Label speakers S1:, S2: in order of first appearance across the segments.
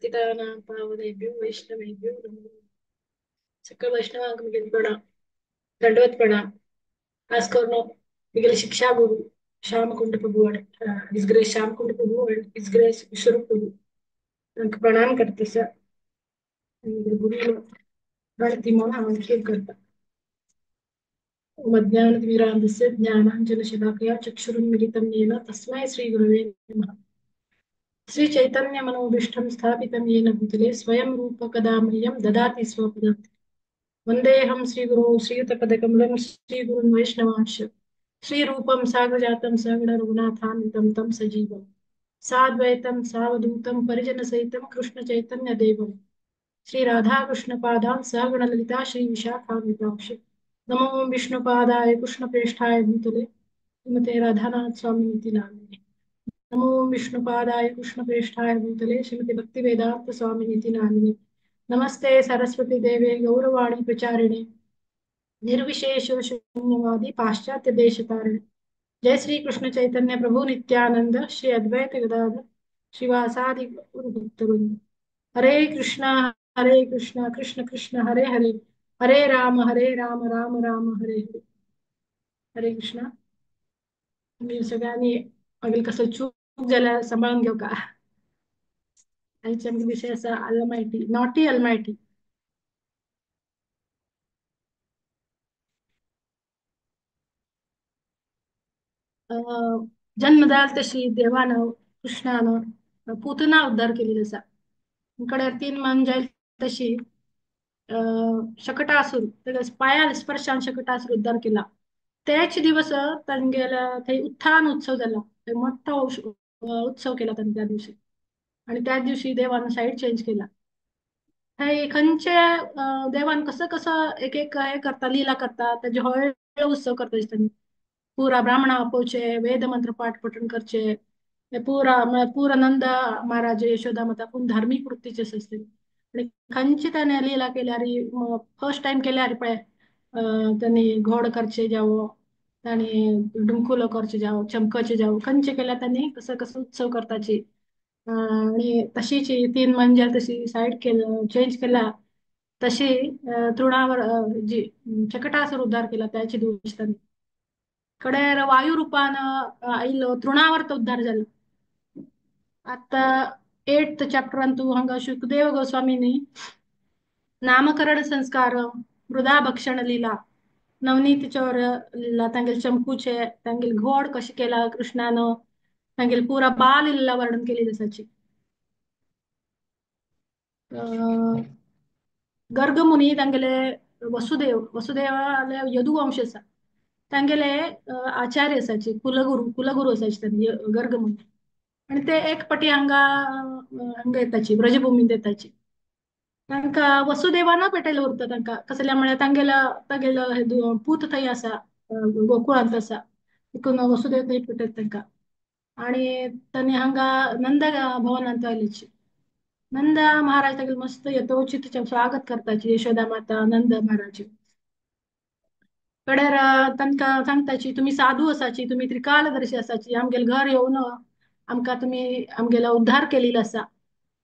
S1: पतितानां पावनेभ्यो वैष्णवेभ्यो नमो नमः। सकल वैष्णवांक मिगेल प्रणाम, दंडवत प्रणाम। खास करून मिगेल शिक्षा गुरु श्याम कुंड प्रभु हिज ग्रेस श्याम कुंड प्रभु एंड हिज ग्रेस ईश्वर प्रभु उनका प्रणाम करते सर। गुरु भारती मोना अभिषेक करता मध्यान्हतिमिरान्धस्य ज्ञानाञ्जनशलाकया चक्षुरुन्मिलितं येन तस्मै श्रीगुरवे नमः। श्री चैतन्य मनोभीष्टं स्थापितं येन भूतले स्वयं रूप कदा मह्यं ददाति स्वपदान्ति। वन्देऽहं श्रीगुरो श्रीयुतपदकमलं श्रीगुरुं वैष्णवांश श्रीरूपं साग्रजातं सगण रघुनाथान्वितं तं सजीवं साद्वैतं सावधूतं परिजनसहितं कृष्णचैतन्यदेवं श्रीराधाकृष्णपादान् सहगण ललिता श्रीविशाखान्वितांश नमो विष्णुपादाय कृष्णप्रेष्ठाय भूतले श्रीमते राधानाथ स्वामिनिति नामिने। नमो विष्णुपादाय कृष्णप्रेष्ठाय भूतले श्रीमते भक्तिवेदांत स्वामिनिति नामिने। नमस्ते सरस्वती देवे गौरवाणी प्रचारिणे निर्विशेष शून्यवादी पाश्चात्य देश तारिणे। जय श्री कृष्ण चैतन्य प्रभु नित्यानंद श्री अद्वैत गदाधर शिवासादि गौर भक्तवृंद। हरे कृष्णा कृष्ण कृष्ण हरे हरे हरे राम राम राम हरे हरे। हरे कृष्णा। तुम्ही सगळ्यांनी मागील कसं चूक झाल्या सांभाळून घेऊ का? आजच्या विषय असा अलमायटी नॉटी अलमायटी. जन्मदाल तशी देवानं कृष्णानं पुतना उद्धार केलेला असा. इकडे तीन मन जाईल तशी शकटासूर त्याला पायाला स्पर्शान शकटासूर उद्धार केला. त्याच दिवस तांगेला ते उत्थान उत्सव झाला. ते मोठा उत्सव केला त्यांनी त्या दिवशी. आणि त्याच दिवशी देवानं साईड चेंज केला. हे खंयचे देवान कसं कसं एक एक हे करता लीला करता त्याचे हळ उत्सव करता दिसतात. पूरा ब्राह्मण आपोवचे वेद मंत्र पाठ पठण करचे हे पूरा नंद महाराज यशोदा माता पूर्ण धार्मिक वृत्तीचे असते. आणि खंयची त्याने लीला केल्यार फर्स्ट टाइम केल्यार पळय त्यांनी घोड करचे जावो त्यांनी डुंकुलो करचे जावो चमकचे जावो खंयचे केल्या त्यांनी कसं कसं उत्सव करताची. आणि तशीच ही तीन मंजल तशी साईड केलं चेंज केला. तशी तृणावर जी चकटासुर उद्धार केला त्याची दिवस त्यांनी कडेर वायू रूपानं आयलो तृणावर तो उद्धार झाला. आता 8th चॅप्टर तू हांगा शुकदेव गोस्वामीनी नामकरण संस्कार मृदा भक्षण लीला नवनीत चौर लीला तांगेल चंपूचे तांगेल घोड कशी केला कृष्णानं तांगेल पुरा बाल लीला वर्णन केली जसाची. अं, गर्गमुनी तांगेले वसुदेवाले यदुवंश असा तांगेले आचार्य असाचे कुलगुरू असाचे त्यांनी गर्गमुनी. आणि ते एक पटी हांगा येताची ब्रजभूमी येताची. तांका वसुदेवाना पेटयला उरता तांका कसल्यामुळे तांगेला हे पूत थंय आसा गोकुळांत आसा तिकून वसुदेव थंय पेटयत तांका. आणि त्यांनी हांगा नंद भवनांत आयलीची. नंद महाराज तागेले मस्त यथोचित स्वागत करताची यशोदा माता नंद महाराज. कडेर तांकां सांगताची तुम्ही साधू असाची तुम्ही त्रिकालदर्शी असाची आमगेल घर येऊन आमकां तुम्ही आमगेलो उद्धार केलेलो आसा.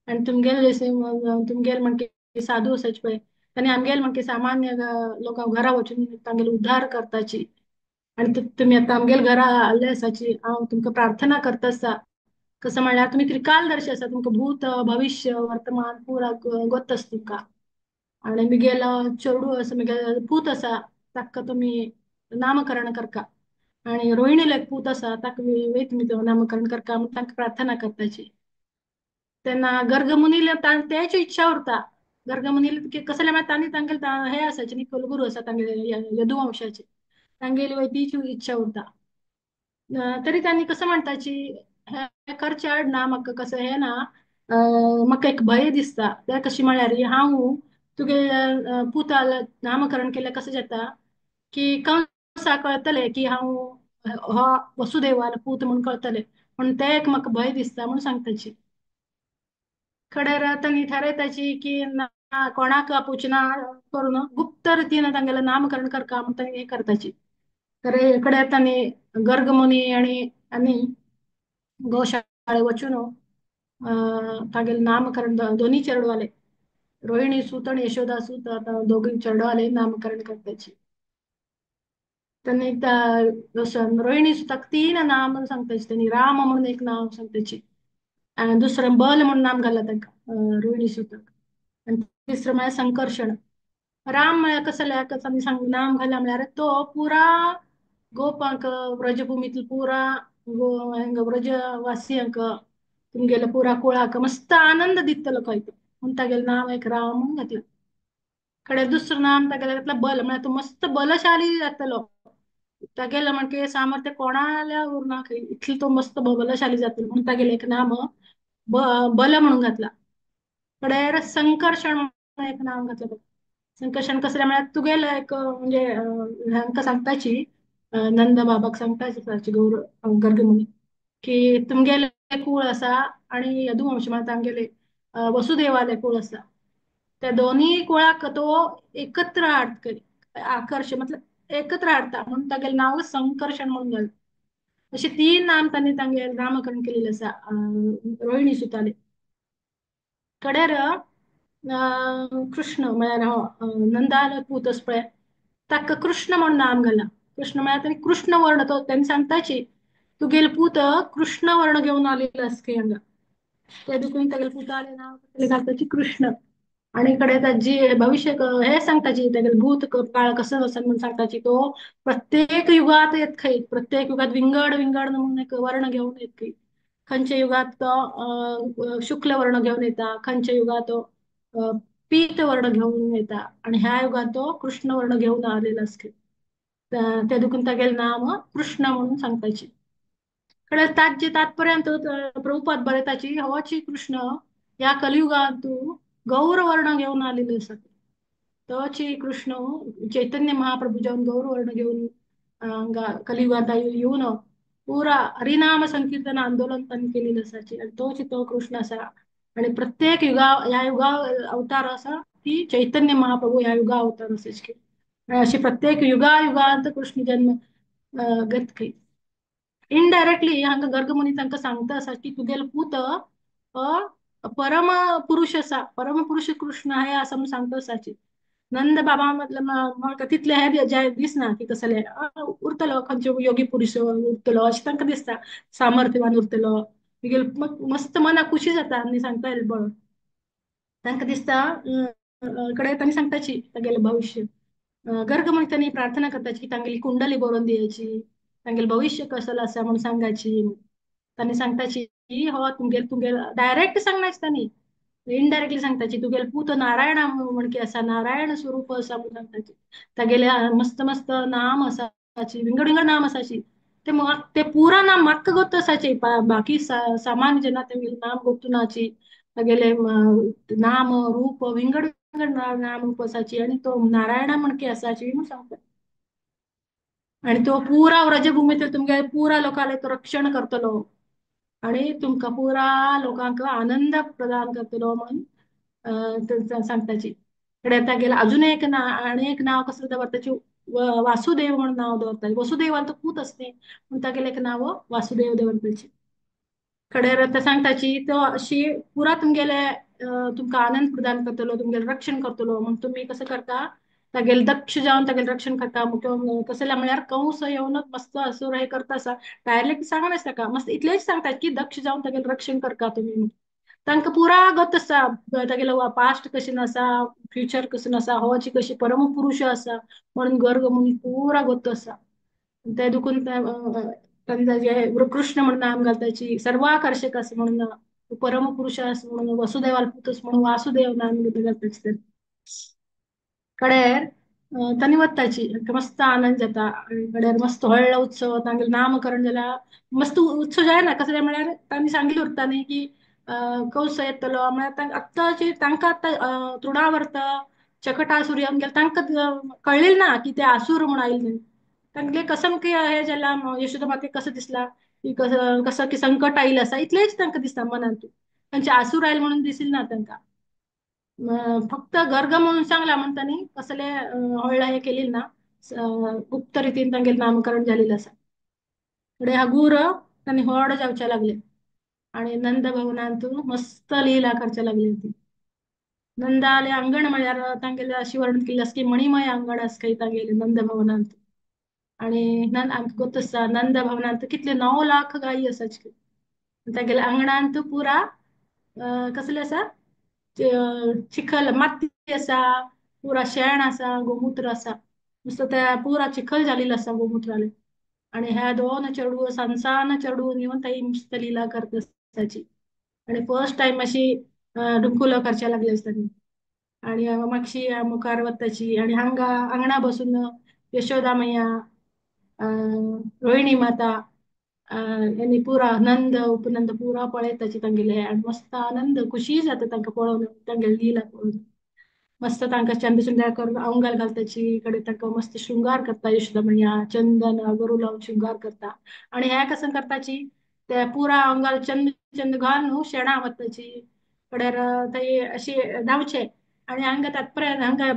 S1: आणि तुमगेल म्हणके साधू असाच पळय तांणी आमगेल म्हणके सामान्य लोकां घरा वचून तांगेलो उद्धार करताची. आणि तुम्ही आता आमगेल घरा आल्ले असाची हांव तुमकां प्रार्थना करता आसा. कसं म्हणल्यार तुम्ही त्रिकालदर्शी आसा तुमकां भूत भविष्य वर्तमान पुरा गोत आसा तुमकां. आणि मिगेल चेडू असं मिगेल पूत असा ताका तुम्ही नामकरण करका. आणि रोहिणीला एक पूत असा ताका वेळ तुम्ही नामकरण करका म्हणून तांकां प्रार्थना करताची. त्यांना गर्गमुनीला त्याची इच्छा उरता. गर्गमुनीला कसले मागीर तांणी तांगेले हे असायचे न्ही कुलगुरू असा तांगेले यदुवंशाचे तांगेली वय तीच इच्छा उरता. तरी त्यांनी कसं म्हणताची हे करचे आड ना म्हाका कसं हे ना म्हाका एक भंय दिसता ते कशी म्हळ्यार हांव तुगे पुताल नामकरण केलें कसं जाता की कंसा कळतले की हांव हो वसुदेवान पूत म्हणून कळतले म्हणून ते एक म्हाका भंय दिसता म्हणून सांगताची. कडेर तांणी थारायताची की ना कोणाक आपुची ना करून गुप्त रितीन तांगेलें नामकरण करका म्हणून तांणी हे करताची. तर इकडे तांणी गर्गमुनी आणि गोशाळे वचून तागेले नामकरण दोन्ही चेडवाले रोहिणी सूत आणि यशोदा सूत आता दोघी चेडवाले नामकरण करताची. त्यांनी रोहिणी सुताक तीन नाम सांगताची. त्यांनी राम म्हणून एक नाव सांगताची, आणि दुसरं बल म्हणून नाम घाला ताका रोहिणी सुताक, आणि तिसरं म्हळ्यार संकर्षण. राम म्हळ्यार कसं मी सांग नाम घाला म्हळ्यार तो पुरा गोपांक व्रजभूमीतील पुरा व्रजवासियांक तुमगेलं पुरा कुळाक मस्त आनंद दितलो खंय तो, म्हणून तागेलं नाव एक राम म्हणून घातलं. कडे दुसरं नाम तागेलें घातलं बल, म्हळ्यार तो मस्त बलशाली जातलो. तागेलं म्हणजे सामर्थ्य कोणाला उरना खंय, इतलो तो मस्त बलशाली जातलो म्हणून तागेलें एक नाम बल म्हणून घातला. कडेर संकर्षण म्हणून एक नाव घातलं बघ. संकर्षण कसले म्हळ्यार तुगेल एक म्हणजे हांकां सांगताची, नंद बाबाक सांगताची गौर गर्गमुनी, की तुमगेले कुळ असा आणि यदुवंश म्हळ्यार तांगेले वसुदेवाले कुळ असा. त्या दोन्ही कुळाक तो एकत्र हाडटकरी, आकर्ष मतलब एकत्र हाडटा म्हणून तागेलें नाव संकर्षण म्हणून घाल. अशी तीन नाम त्यांनी तांगे नामकरण केलेले आसा रोहिणी सुताले. कडेर कृष्ण म्हळ्यार हो नंदालो पूत आसा पळय, ताका कृष्ण म्हणून नाम घाला. कृष्ण म्हळ्यार त्यांनी कृष्ण वर्ण तो त्यांनी सांगताची, तुगेल पूत कृष्ण वर्ण घेऊन आलेला असके हांगा. ते देखून तेगेले पुताले नाव कसले घालताची कृष्ण. आणि इकडे त्याची भविष्य हे सांगताची तेगेले भूत काळ कसं असं म्हणून सांगताची. तो प्रत्येक युगात येत खंय, प्रत्येक युगात विंगड विंगड म्हणून एक वर्ण घेऊन येत खंय. खंयच्या युगात तो शुक्ल वर्ण घेऊन येता, खंयच्या युगात तो अ, पीत वर्ण घेऊन येता, आणि ह्या युगात तो कृष्ण वर्ण घेऊन आलेला असते. ते देखून तागेले नाम कृष्ण म्हणून सांगताची. कळलं ताजे तात्पर्यंत प्रभुपाद बरयताची होची कृष्ण या कलियुगात गौर वर्ण घेऊन आलेले असत. तोची कृष्ण चैतन्य महाप्रभू जाऊन गौर वर्ण घेऊन कलियुगात येऊन पुरा हरिनाम संकीर्तन आंदोलन त्यांनी केलेलं असायचे, आणि तोच तो कृष्ण असा. आणि प्रत्येक युगा या युगा अवतार असा ती चैतन्य महाप्रभू या युगा अवतार असायचे. आणि अशी प्रत्येक युगा युगांत कृष्ण जन्म घेत काही. इनडायरेक्टली हांगा गर्गमुनी तांकां सांगता असा की तुगेलो पूत परम पुरुष असा, परम पुरुष कृष्ण आहे असं म्हणून सांगता असाची. नंद बाबा मतलब म्हाका तितले हे जे दिसना की कसले उरतलो खंयचे योगी पुरुष उरतलो अशें तांकां दिसता, सामर्थ्यवान उरतलो. तुगेल मस्त मनाक खुशी जाता आनी सांगता बळ तांकां दिसता. कडे तांणी सांगताची तागेलें भविष्य गर्ग म्हणून त्यांनी प्रार्थना करताची की तांगेली कुंडली बरोवन दियाची, तांगेल भविष्य कसलं असा म्हणून सांगाची. त्यांनी सांगताची की हो तुमगेल तुमगेल डायरेक्ट सांगनाच त्यांनी इनडायरेक्टली सांगताची तुगेल पूत नारायण म्हण की असा, नारायण स्वरूप असा म्हणून सांगताची. तागेले मस्त मस्त नाम असाची, विंगड विंगड नाम असाची. ते पुरा नाम म्हाका गोत असाचे, बाकी सामान्य जना तेंगेले नाम गोतूनाची. तागेले नाम रूप विंगड विंगड नाम रूप असाची, आणि तो नारायण म्हण की असाची म्हणून सांगता. आणि तो पुरा व्रजभूमीतील तुमगे पुरा लोकांले तो रक्षण करतलो, आणि तुमका पुरा लोकांक आनंद प्रदान करतलो म्हणून सांगताची. कडे आता गेला अजून एक ना आणि एक नाव कसलं दवरताची, वासुदेव म्हणून नाव दवरताची. वसुदेवाला तो पूत असते म्हणून तागेले एक नाव वासुदेव दवरताची. कडेर आता सांगताची तो अशी पुरा तुमगेले तुमका आनंद प्रदान करतलो, तुमगेले रक्षण करतलो म्हणून तुम्ही कसं करता, तागेले दक्ष जाऊन तागेले रक्षण करता. मग कसं म्हळ्यार कंस येऊनच मस्त असुर हे करता असा डायरेक्ट सांगनाच ताका, मस्त इतलेच सांगतात की दक्ष जाऊन तागेले रक्षण करता तुम्ही. तांकां पुरा गत आसा तागेलो पास्ट कशें आसा, फ्युचर कसं आसा, होची कशी परम पुरुष आसा म्हणून गर्ग म्हणून पुरा गत आसा. ते दुखून ताजे कृष्ण म्हणून नाम घालताची, सर्वाकर्षक असं म्हणून परम पुरुष असं म्हणून वसुदेवाला पुतस म्हणून वासुदेव नाम घालताची. कडेर तांणी वत्ताची मस्त आनंद जाता, आनी कडेर मस्त व्हडलो उत्सव तांगेलें नामकरण जाला. मस्त उत्सव जायना कसले म्हळ्यार तांणी सांगिल्लें उरता न्ही की कंस येतलो म्हळ्यार आत्ताची तांकां आत्तां तृणावर्त चकटासूर येवन गेले तांकां कळलें ना की ते आसूर म्हूण आयिल्ले. तांगें कसं की हे जाला यशोदा मातेक कसं दिसला की कसं की संकट आयिल्लें आसा इतलेंच तांकां दिसता मनांत. तांचे आसूर आयले म्हणून दिसिल्ले ना तांकां. फक्त गर्ग म्हणून सांगला म्हणून तांणी कसले व्हडलं हे केलेलं ना, गुप्त रितीन तांगेलें नामकरण जालेलें आसा. फुडें हा गुर तांणी व्हड जावचे लागले. आणि नंद भवनांत मस्त लीला करच्या लागली होती. नंदाले अंगण म्हळ्यार तांगेले अशी वर्णन केली की मणिमय अंगण अस काही तांगेले नंद भवनांत. आणि आमकां गोत आसा नंद भवनांत कितले 9 लाख गायी असाची. तांगेल्या अंगणांत पुरा कसले आसा चिखल माती आसा, पुरा शेण आसा, गोमुत्र आसा. नुसतं त्या पुरा चिखल झालेला असा गोमुत्राले. आणि ह्या दोन चेडूं सनसान चेडून येवन थंय मस्त लिला करता असाची. आणि फर्स्ट टाइम अशी डुंकुलो करच्या लागली असताना. आणि मागशी मुखार वताची आणि हांगा अंगणा बसून यशोदा मैया, रोहिणी माता, यांनी पुरा आनंद उपनंद पुरा पळयताची तांगेले आणि मस्त आनंद खुशी जाता तांकां पळोवन तांगेले लीला पळोवन. मस्त तांकां चंद्रचुंड्या करून अंगाल घालताची कडे तांकां मस्त शृंगार करता यशोदा मैया चंदन अगरू लावून शृंगार करता. आणि हे कसं करताची ते पुरा अंगाल चंद चंद घाल न्हू शेणा वताची कडेर थंय अशी धांवचे. आणि हांगा तात्पर्य हांगा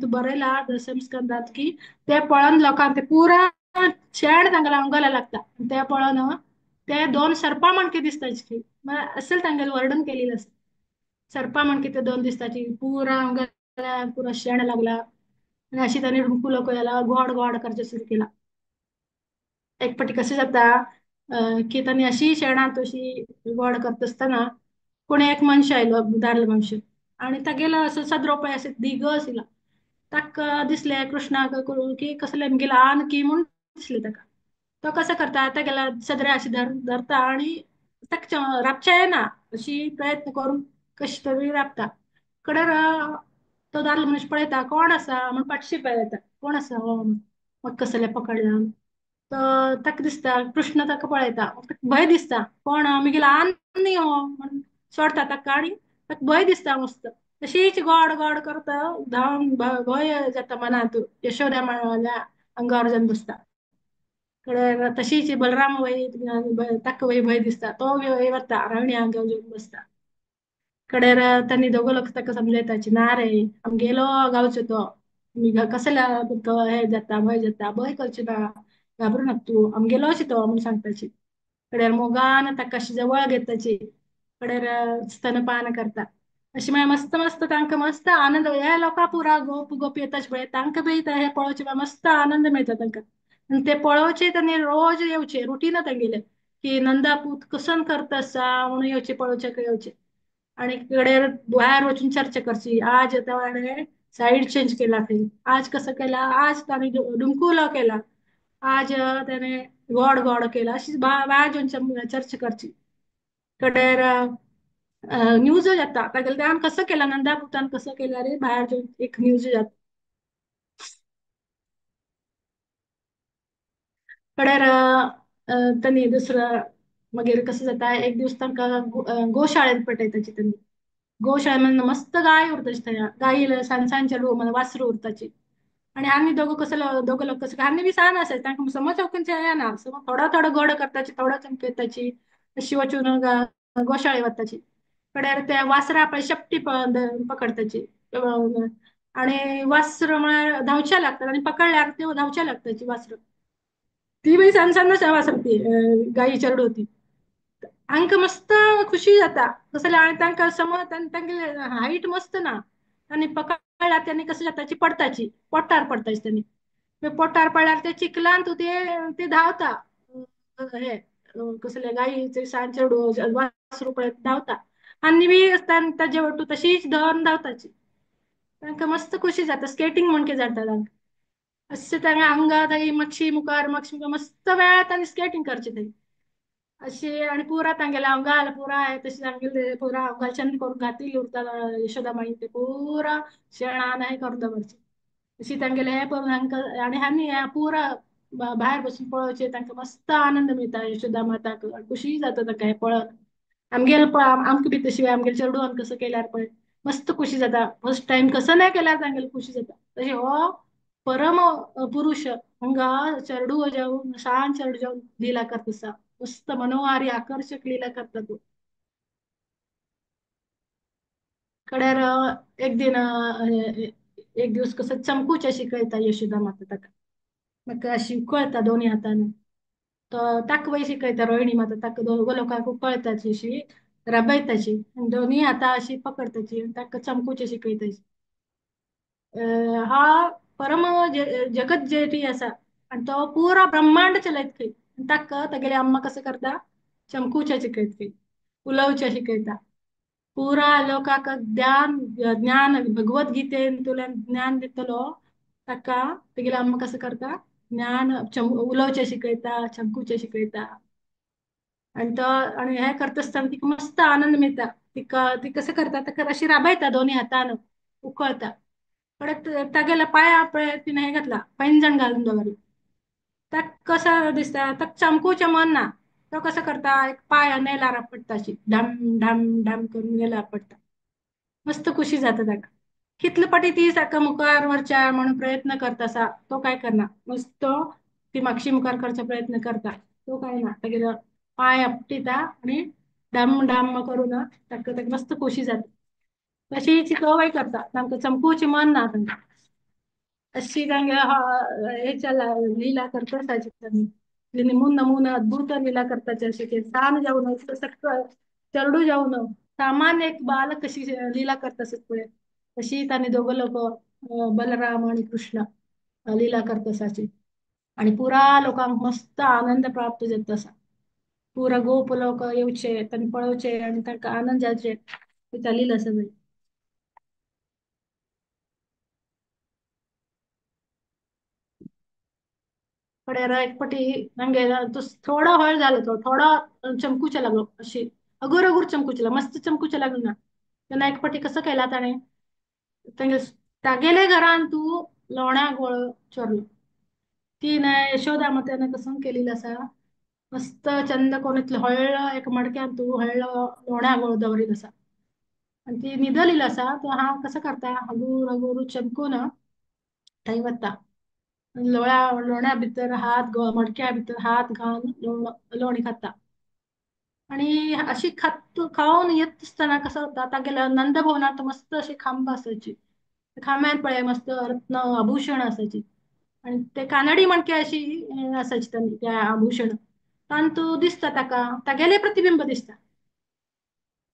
S1: तू बरयला दशमस्कंदात की ते पळोवन लोकांक ते पुरा शेण तांगेल्या अंगाला लागता. ते पळोवन ते दोन सर्पा मणके दिसताची असेल तांगेले वर्णन केलेलं असतं. सर्पा मणके ते दोन दिसताची पुरा अंगाला पुरा शेण लागला. आणि अशी त्यांनी रुंकुलो केला गोड गोड करचे सुरू केला. एक पटी कसे जाता की त्यांनी अशी शेणात अशी गोड करत असताना कोणी एक मनुष्य आयलो दादलो मनुष्य. आणि तागेलो असो सदरो पळय असे दिग आशिल्लो. ताका दिसले कृष्णाक की कसले गेला आन की म्हूण दिसले ताका. तो कसं करता तागेला सदऱ्या अशी धरता आणि ताका राबच्या येना अशी प्रयत्न करून कशी तरी राबता. कडेर तो दादलो मनीस पळयता कोण आसा म्हूण फाटशी पळयता कोण आसा हो म्हूण. मग कसले पकडला तर ताका दिसता कृष्ण ताका पळयता ताका भंय दिसता कोण मिगेला आन न्ही हो म्हूण सोडता ताका. आणि ताका भंय दिसता मस्त. तशीच गोड गोड करता धांवन भंय जाता मनांत यशोदा माया अंगावर जावन बसता. कडेर तशीच बलराम वय ताका वय भंय दिसता तो वय वता रावणी अंगावर येवन बसता. कडेर त्यांनी दोघं लोक ताका समजयताची ना रे आमगेलो गावचो तो. कसला तो हे जाता भंय जाता भंय करचे ना घाबरू नाका तू आमगेलोच तो म्हूण सांगताची. कडेर मोगान ताका अशी जवळ घेताची. कडेर स्तनपान करता. अशी मागीर मस्त मस्त तांकां मस्त आनंद हे लोकां पुरा गोप गोपी येताच पळय तांकां बी हे पळोवचे मस्त आनंद मेळटा तांकां. आणि ते पळोवचे त्यांनी रोज येवचे रुटीन तांगेले की नंदापूत कसन करता आसा म्हणून येवचे पळोवचे येवचे. आणि कडेर बाहेर वचून चर्चा करची आज त्याने साईड चेंज केला थंय आज कसं केला आज त्याने डुंकुलो केला आज त्याने गोड गोड केला अशी बाहेर जाऊन चर्चा करची. कडेर न्यूज जाता तागेले त्यान कसं केला नंदापुतान कसं केला रे बाहेर जाऊन एक न्यूज जाता. कडेर त्यांनी दुसरं मागीर कसं जाता एक दिवस तांकां गोशाळेत पेटयताची त्यांनी. गोशाळेमध्ये मस्त गाय उरताची थंय गाई सांच्या लो वासरू उरताची. आणि आम्ही दोघं कसं दोघं लोक कसं आम्ही बी सान असायचं तांकां समज चौकून येना समज थोडा थोडा गोड करताची थोडा चमकेताची अशी वचून गोशाळे वताची. कडेर त्या वासरा पळय शेपटी पकडताची. आणि वासर म्हळ्यार धांवच्या लागतात आणि पकडल्यार ते धांवच्या लागताची वासर. ती बी सान सानच वासर ती गाई चरड होती. हांकां मस्त खुशी जाता कसं आणि तांकां समज तांगे हाईट मस्त ना त्यांनी पकडला त्यांनी कसं जाताची पडताची पोटार पडताची त्यांनी. पोटार पडल्यार ते चिखलान तू ते धांवता हे कसले गाईचे सांचे वासरू पळय धांवता. आनी बी ताजे वटू तशीच धरून धांवताची. तांकां मस्त खुशी जाता स्केटिंग म्हणके जाता तांकां. अशें तांगा हांगा थंय मातशी मुखार मातशी मस्त वेळा तांणी स्केटिंग करचें थंय. अशी आणि पुरा तांगेले अंगाल पुरा आहे तशी तांगेले पुरा अंगाल चंद करून घातली उरता यशोदा माई ते पुरा शेणान हे करून दवरचे. अशी तांगेले हे करून हांकां आणि आमी पुरा भायर बसून पळोवचे तांकां मस्त आनंद मेळटा यशोदा माताक खुशी जाता ताका हे पळोवन. आमगेल आमकां बी तशी आमगेले चेडून कसं केल्यार पळय मस्त खुशी जाता फर्स्ट टाइम कसं नाही केल्यार तांगेले खुशी जाता. तशें हो परम पुरुष हांगा चेडूं जावन सान चेडूं जावन लिला करता आसा. मस्त मनोहारी आकर्षक लीला करता तू. कडेर एक दिन एक दिवस कसं चमकूच अशी कळता यशोदा माता ताका. म्हाका अशी उखळता दोन्ही हातान तो ताक वय शिकयता रोहिणी माता ताका दोघो लोकांक उकळताची अशी रबयताची आणि दोन्ही हातां अशी पकडताची आणि ताका चमकूचे शिकयताची. हा परम जगत जेठी असा आणि तो पुरा ब्रह्मांड चलयत खंय ताका तेगेली अम्मा कसं करता चमकूचे शिकयत खंय उलोवचे शिकयता. पुरा लोकांक ज्ञान भगवद्गीतेन तुला ज्ञान दितलो ताका तेगेली अम्मा कसं करता ज्ञान उलोवचे शिकयता चमकूचे शिकयता. आणि तो आणि हे करत असताना तिका मस्त आनंद मिळता. ती कसं करता ताका अशी राबायता दोन्ही हातान उकळता. परत तागेल्या पाया पळय तिने हे घातला पैंजण घालून दवरला. ताक कसं दिसता ताक चमकूचे मन ना. तो कसं करता एक पाय नेलार पडता अशी ढम ढम ढम करून नेलार पडता. मस्त खुशी जाता ताका. कितले पाटी ती सारखा मुखार वरच्या म्हणून प्रयत्न करता असा तो काय करना मस्त ती मागशी मुखार करचा प्रयत्न करता. तो काय ना तागेलो पाय आपटिता आणि डम डम करून ताका मस्त खोशी जाता. तशी चिकवय करता तांकां चमकूची मन ना तांकां. अशी तांगे हेच्या लीला करता ताची निमून नमून अद्भुत लीला करता अशी सान जाऊन चरडू जाऊन सामान्य एक बालक कशी लीला करता पळय तशी तांणी दोघं लोक बलराम आणि कृष्ण लीला करता असाची. आणि पुरा लोकांक मस्त आनंद प्राप्त जाता असा. पुरा गोप लोक येवचे तांणी पळोवचे आणि तांकां आनंद जावचे ती लीला सगळी. कडेला एक पटी नंगे तो थोडा हळ झाला तो थोडा चमकूच्या लागलो अशी अगोर अगोर चमकूच्या मस्त चमकूच्या लागलो ना. तेन्ना एक पटी कसं केला ताणे तांगे तागेले घरान तू लोण्याक गोळ चोरलो. ती ना यशोदा मातेने कसं केलेलं असा मस्त चंद कोण इतलं हळलं एक मडक्यान तू हळलं लोण्या गोळ दवरीत असा. आणि ती निदलेली असा तो हा कसं करता हगूर हगूर चमकून थंय वता. लोण्या भितर मडक्या भितर हात घालून लोणी खाता. आणि अशी खाऊन येत असताना कसं होता आता गेलं नंदभवनात मस्त अशी खांब असायची. खांब्यात पळय मस्त रत्न आभूषण असायची. आणि ते कानडी मणके अशी असायची त्या आभूषण तांतू दिसता ताका तागेले प्रतिबिंब दिसता.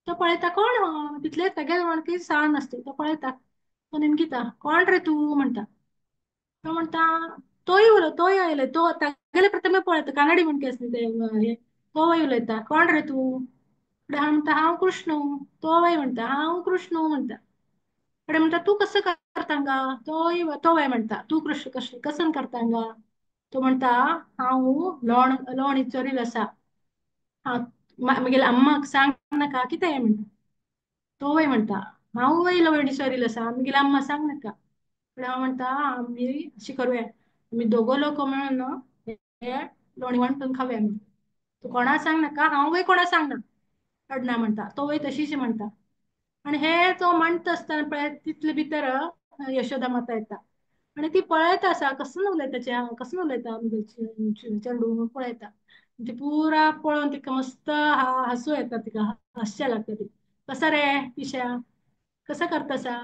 S1: तो पळयता कोण तिथले तेगेले मणके साण असते तो पळयता तो निमगिता कोण रे तू म्हणता. तो म्हणता तोय आयले तो तागेले प्रथम पळयता कानडी मणके असते ते तोय उलयता कोण रे तू. हांव म्हणता हांव कृष्ण. तोय म्हणता हांव कृष्ण म्हणता. कडे म्हणता तू कसं करतांगा तो वय म्हणता तू कृष्ण कसं करतांगा. तो म्हणता हांव लोण चोरील असा. हा मगेल अम्माक सांग नाका कितें म्हणटा. तो वय म्हणता हांव वय लोणी चोरील असा मगेल अम्मा सांग नाका. हांव म्हणता आम्ही अशी करूया आम्ही दोघो लोक मिळून हे लोणी वांटून खाऊया म्हणून. तू कोणा सांग नाका हांव वय कोणा सांगना. अडना म्हणता तो वय तशीच म्हणता. आणि हे तो म्हणत असताना पळय तिथले भितर यशोदा माता येता. आणि ती पळयता असा कसं उलयता कसं उलयता चेडू पळयता. ते पुरा पळोवन तिका मस्त हसू येता तिका हास्य लागता ती. कसा रे पिश्या कसं करतासा.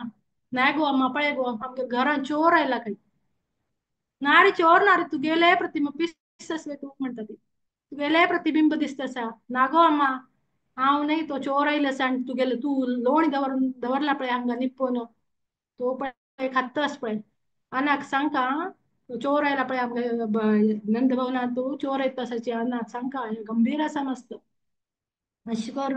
S1: नाही गो अम्मा पळय गो आमच्या घरान चोर आयला काही. ना रे चोर ना रे तुगेले प्रतिमा पिस असले तू म्हणता ती. तुगेले प्रतिबिंब दिसतसा नागो अम्मा हांव नाही तो चोर आयला सांग तुगेले तू लोणी दवरला पळय हांगा निप्पून तो पळय खातस पळय अनाक सांगता चोर आयला पळय आमच्या नंद भवनात तू चोर येत तसाची अनाक सांगता गंभीर असा मस्त अशी कर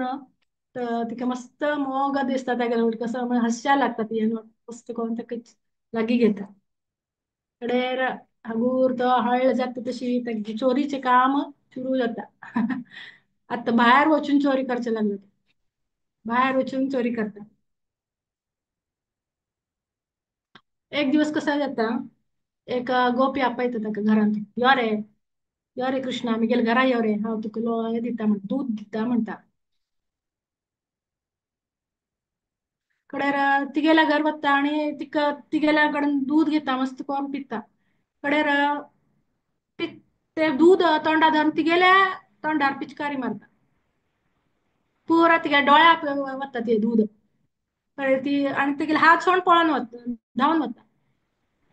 S1: तर तिका मस्त मोग दिसता त्या कसं हास्या लागता ती मस्त करून ताका लागी घेता. कडेर हगूर तो हळ जाता तशी चोरीचे काम सुरू जाता. आता बाहेर वचून चोरी करचे लागले. बाहेर वचून चोरी करता. एक दिवस कसा जाता एक गोपी आपयता ताका घरांत यो रे कृष्णा आमगेल घरा यो रे हांव तुका हे दिता म्हण दूध दिता म्हणता. कडेर तिगेल्या घर वता आणि तिगेल्या कडून दूध घेता मस्त करून पिता. कडेर ते दूध तोंडा धरून तिगेल्या तोंडार पिचकारी मारता. पुरा तिगे डोळ्याक वता ते दूध. कळ्ळें ती आणि तिगेले हात सोडून पळून वता धांवन वता.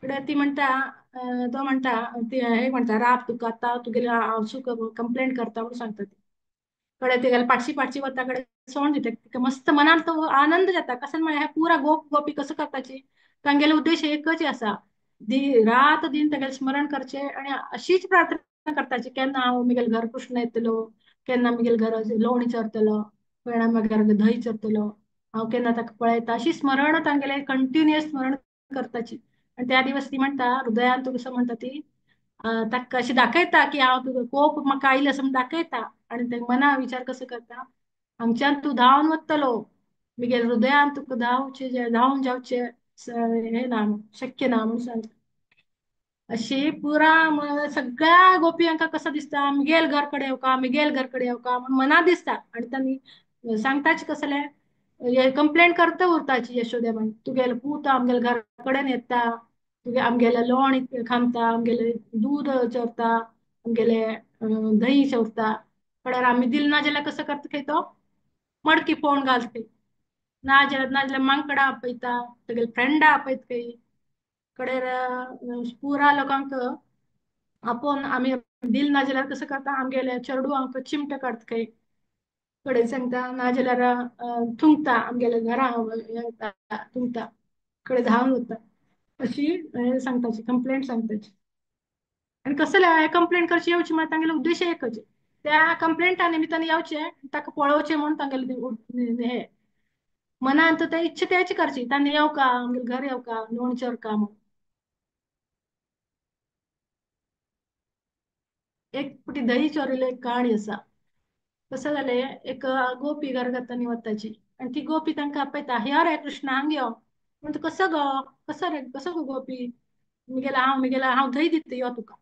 S1: कडेन ती म्हणटा तो म्हणता ते हे म्हणता राब तुका आता तुगेले हांव कंप्लेंट करता म्हणून सांगता ती कडे तेगेले पाटशी पाटशी वता कडे सोंड दिता तिका मस्त मनान तो आनंद जाता कसं म्हळ्यार हे पुरा गोपी कसं करपाची तांगेले उद्देश एकच आसा रात दिन तेगेले स्मरण करचे आणि अशीच प्रार्थना करताची केन्ना हांव म्हगेले घर कृष्ण येतलो केन्ना म्हगेले घर लोवणी चरतलो केन्ना म्हगेले धंय चरतलो हांव केन्ना ताका पळयता अशी स्मरण तांगेले कंटिन्युअस स्मरण करताची आणि त्या दिवस ती म्हणटा हृदयान तू कसं म्हणटा ती ताका अशी दाखयता की हांव तुका कोप म्हाका आयले असं म्हण दाखयता आणि ते मना विचार कसं करता हांगच्यान तूं धांवन वतलो म्हगे हृदयान तुका धांवचे जे धांवन जावचे हे ना शक्य ना म्हणून सांगता अशी पुरा सगळ्या गोपयांका कसं दिसता मिगेल घर कडे येवका मिगेल घर कडे येवका म्हणून मना दिसता आणि त्यांनी सांगताच कसले हे कंप्लेंट करता उरताची यशोदेमान तुगेले पूत आमगेले घर कडेन येता तुगे आमगेले लोण खामता आमगेले दूध चोरता आमगेले दही चोरता म्हळ्यार आमी दिल ना जाल्यार कसं करता खंय तो मडकी पळोवन घालता खंय ना जाल्यार मांकडा आपयता तुगेले फ्रेंडा आपयता खंय कडेर पुरा लोकांक आपोवन आमी दिल ना जाल्यार कसं करता आमगेले चेडू हांव चिमटे काडटा खंय कडेन सांगता नाजाल्यार थुंकता आमगेले घरा थुंकता कडे धांवन वता अशी सांगताची कंप्लेंट सांगताची आणि कसं कंप्लेंट करची येवची म्हळ्यार तांगेलो उद्देश एकच त्या कंप्लेंटा निमित्तान येवचे ताका पळोवचे म्हणून तांगेले हे मनांत ते इच्छा त्याची करची तांणी येवका आमगेले घर येवका लोणचें का म्हणून एक पुटी दही चोरिल्लो एक काणी आसा कसं जालें एक गोपी गरगतांनी वताची आणि ती गोपी तांकां आपयता यो रे कृष्ण हांग यो म्हणटा कसो गो कसो रे कसो गो गोपी म्हगेला हांव धंय दिता यो तुका